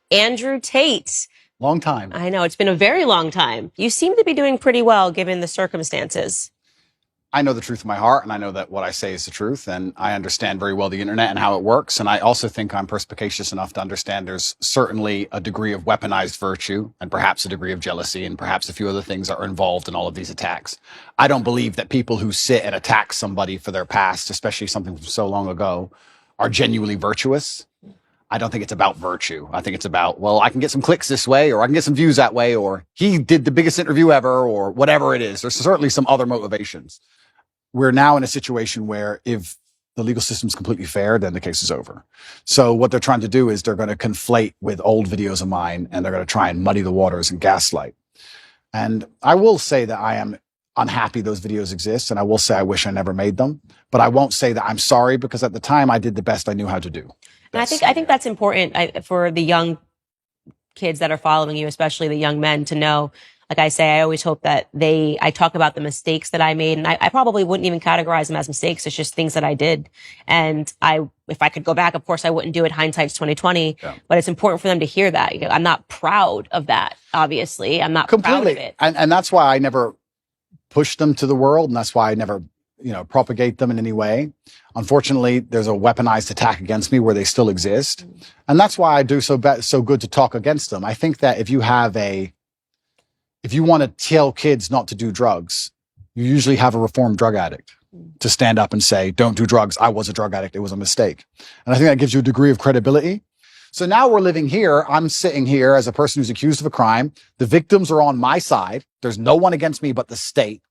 Andrew Tate. Long time. I know, it's been a very long time. You seem to be doing pretty well given the circumstances. I know the truth in my heart, and I know that what I say is the truth, and I understand very well the internet and how it works. And I also think I'm perspicacious enough to understand there's certainly a degree of weaponized virtue and perhaps a degree of jealousy and perhaps a few other things that are involved in all of these attacks. I don't believe that people who sit and attack somebody for their past, especially something from so long ago, are genuinely virtuous. I don't think it's about virtue. I think it's about, well, I can get some clicks this way, or I can get some views that way, or he did the biggest interview ever, or whatever it is. There's certainly some other motivations. We're now in a situation where if the legal system's completely fair, then the case is over. So what they're trying to do is they're going to conflate with old videos of mine, and they're going to try and muddy the waters and gaslight. And I will say that I am unhappy those videos exist, and I will say I wish I never made them, but I won't say that I'm sorry, because at the time I did the best I knew how to do. And I think that's important for the young kids that are following you, especially the young men, to know. Like I say, I always hope that I talk about the mistakes that I made, and I probably wouldn't even categorize them as mistakes. It's just things that I did. And if I could go back, of course I wouldn't do it. Hindsight's 2020, yeah. But it's important for them to hear that. You know, I'm not proud of that. Obviously, I'm not proud of it. And that's why I never push them to the world. And that's why I never, propagate them in any way. Unfortunately, there's a weaponized attack against me where they still exist. And that's why I do so good to talk against them. I think that if you want to tell kids not to do drugs, you usually have a reformed drug addict to stand up and say, don't do drugs. I was a drug addict. It was a mistake. And I think that gives you a degree of credibility. So now we're living here. I'm sitting here as a person who's accused of a crime. The victims are on my side. There's no one against me but the state.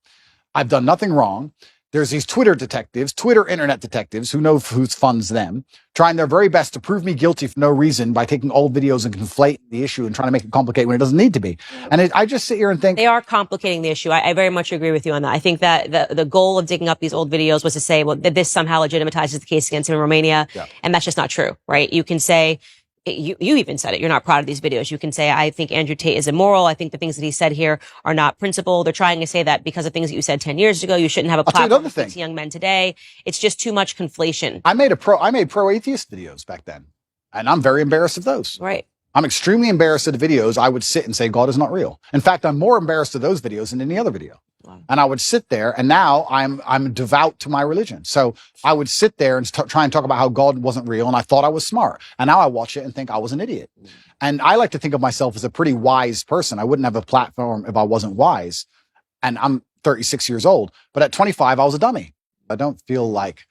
I've done nothing wrong. There's these Twitter internet detectives who know who funds them, trying their very best to prove me guilty for no reason by taking old videos and conflating the issue and trying to make it complicated when it doesn't need to be. And I just sit here and think they are complicating the issue. I very much agree with you on that. I think that the goal of digging up these old videos was to say, well, that this somehow legitimizes the case against him in Romania. Yeah. And that's just not true, right? You can say, you even said it. You're not proud of these videos. You can say, I think Andrew Tate is immoral. I think the things that he said here are not principled. They're trying to say that because of things that you said 10 years ago, you shouldn't have a platform to young men today. It's just too much conflation. I made pro-atheist videos back then, and I'm very embarrassed of those. Right. I'm extremely embarrassed of the videos. I would sit and say, God is not real. In fact, I'm more embarrassed of those videos than any other video. Wow. And I would sit there, and now I'm devout to my religion. So I would sit there and try and talk about how God wasn't real, and I thought I was smart. And now I watch it and think I was an idiot. And I like to think of myself as a pretty wise person. I wouldn't have a platform if I wasn't wise. And I'm 36 years old. But at 25, I was a dummy. I don't feel like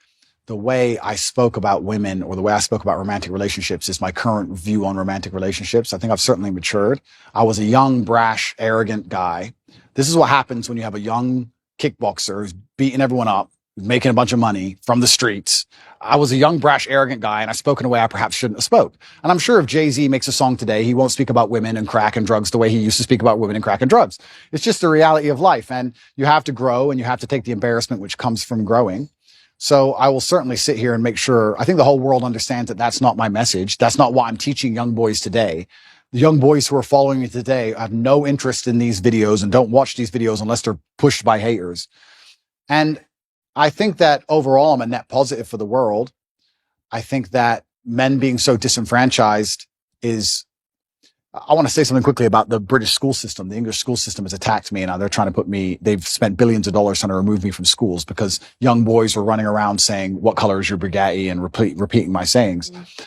the way I spoke about women or the way I spoke about romantic relationships is my current view on romantic relationships. I think I've certainly matured. I was a young, brash, arrogant guy. This is what happens when you have a young kickboxer who's beating everyone up, who's making a bunch of money from the streets. I was a young, brash, arrogant guy, and I spoke in a way I perhaps shouldn't have spoke. And I'm sure if Jay-Z makes a song today, he won't speak about women and crack and drugs the way he used to speak about women and crack and drugs. It's just the reality of life. And you have to grow, and you have to take the embarrassment which comes from growing. So I will certainly sit here and make sure, I think the whole world understands that that's not my message. That's not what I'm teaching young boys today. The young boys who are following me today have no interest in these videos and don't watch these videos unless they're pushed by haters. And I think that overall, I'm a net positive for the world. I think that men being so disenfranchised I want to say something quickly about the British school system. The English school system has attacked me, and now they're trying to they've spent billions of dollars trying to remove me from schools because young boys were running around saying, what color is your Bugatti, and repeating my sayings. Mm-hmm.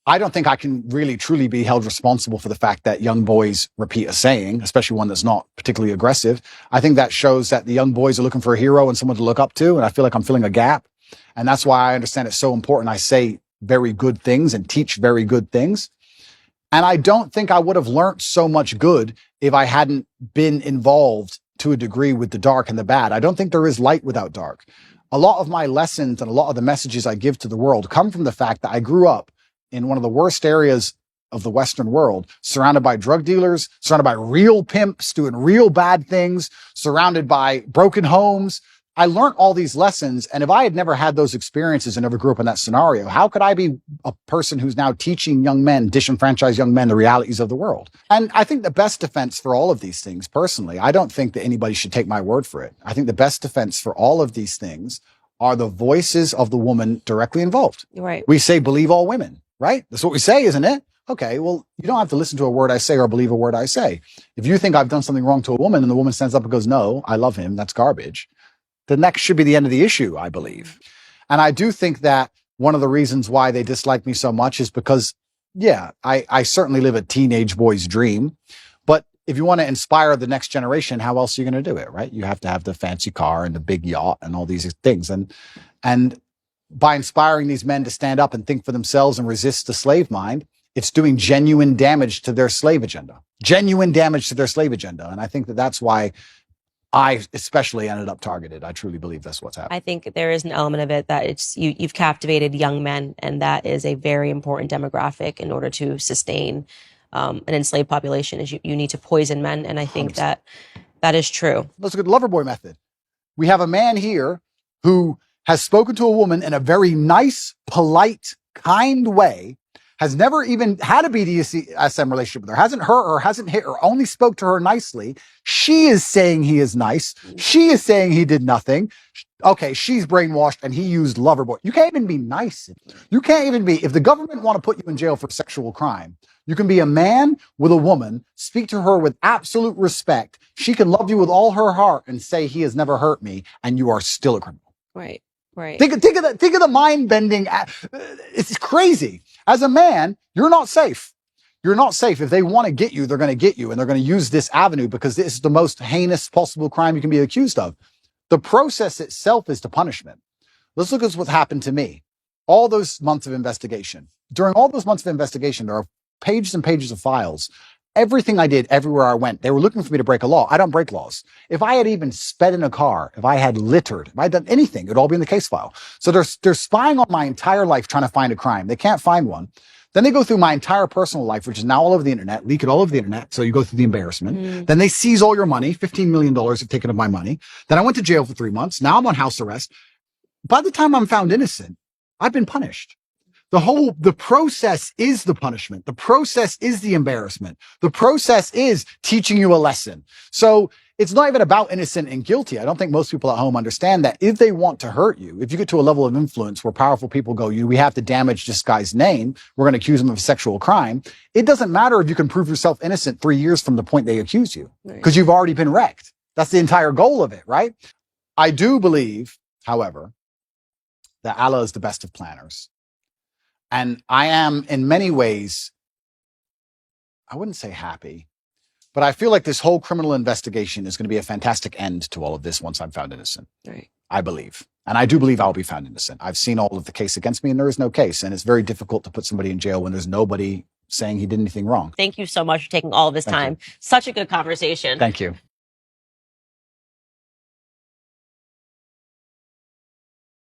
I don't think I can really truly be held responsible for the fact that young boys repeat a saying, especially one that's not particularly aggressive. I think that shows that the young boys are looking for a hero and someone to look up to. And I feel like I'm filling a gap. And that's why I understand it's so important I say very good things and teach very good things. And I don't think I would have learned so much good if I hadn't been involved to a degree with the dark and the bad. I don't think there is light without dark. A lot of my lessons and a lot of the messages I give to the world come from the fact that I grew up in one of the worst areas of the Western world, surrounded by drug dealers, surrounded by real pimps doing real bad things, surrounded by broken homes. I learned all these lessons. And if I had never had those experiences and never grew up in that scenario, how could I be a person who's now teaching young men, disenfranchised young men, the realities of the world? And I think the best defense for all of these things, personally, I don't think that anybody should take my word for it. I think the best defense for all of these things are the voices of the woman directly involved. Right. We say, believe all women, right? That's what we say, isn't it? Okay, well, you don't have to listen to a word I say or believe a word I say. If you think I've done something wrong to a woman and the woman stands up and goes, no, I love him, that's garbage, then that should be the end of the issue, I believe. And I do think that one of the reasons why they dislike me so much is because, yeah, I certainly live a teenage boy's dream. But if you want to inspire the next generation, how else are you going to do it, right? You have to have the fancy car and the big yacht and all these things. And by inspiring these men to stand up and think for themselves and resist the slave mind, it's doing genuine damage to their slave agenda. Genuine damage to their slave agenda. And I think that that's why I especially ended up targeted. I truly believe that's what's happening. I think there is an element of it that it's you've captivated young men, and that is a very important demographic in order to sustain an enslaved population. Is you need to poison men, and I think 100%. that is true. Let's look at the Loverboy method. We have a man here who has spoken to a woman in a very nice, polite, kind way, has never even had a BDSM relationship with her, hasn't hurt her, hasn't hit her, only spoke to her nicely. She is saying he is nice. She is saying he did nothing. Okay, she's brainwashed and he used Loverboy. You can't even be nice. You can't even be, if the government want to put you in jail for sexual crime, you can be a man with a woman, speak to her with absolute respect. She can love you with all her heart and say he has never hurt me, and you are still a criminal. Right. Right. Think of the mind bending. It's crazy. As a man, you're not safe. You're not safe. If they want to get you, they're going to get you, and they're going to use this avenue because this is the most heinous possible crime you can be accused of. The process itself is the punishment. Let's look at what's happened to me. All those months of investigation. During all those months of investigation, there are pages and pages of files. Everything I did, everywhere I went, they were looking for me to break a law. I don't break laws. If I had even sped in a car, if I had littered, if I had done anything, it would all be in the case file. So they're spying on my entire life trying to find a crime. They can't find one. Then they go through my entire personal life, which is now all over the internet, leak it all over the internet. So you go through the embarrassment. Then they seize all your money. $15 million have taken of my money. Then I went to jail for 3 months. Now I'm on house arrest. By the time I'm found innocent, I've been punished. The process is the punishment. The process is the embarrassment. The process is teaching you a lesson. So it's not even about innocent and guilty. I don't think most people at home understand that if they want to hurt you, if you get to a level of influence where powerful people go, we have to damage this guy's name, we're going to accuse him of a sexual crime. It doesn't matter if you can prove yourself innocent 3 years from the point they accuse you, because you've already been wrecked. That's the entire goal of it, right? I do believe, however, that Allah is the best of planners. And I am, in many ways, I wouldn't say happy, but I feel like this whole criminal investigation is going to be a fantastic end to all of this once I'm found innocent. Right. I believe. And I do believe I'll be found innocent. I've seen all of the case against me, and there is no case. And it's very difficult to put somebody in jail when there's nobody saying he did anything wrong. Thank you so much for taking all of this time. Such a good conversation. Thank you.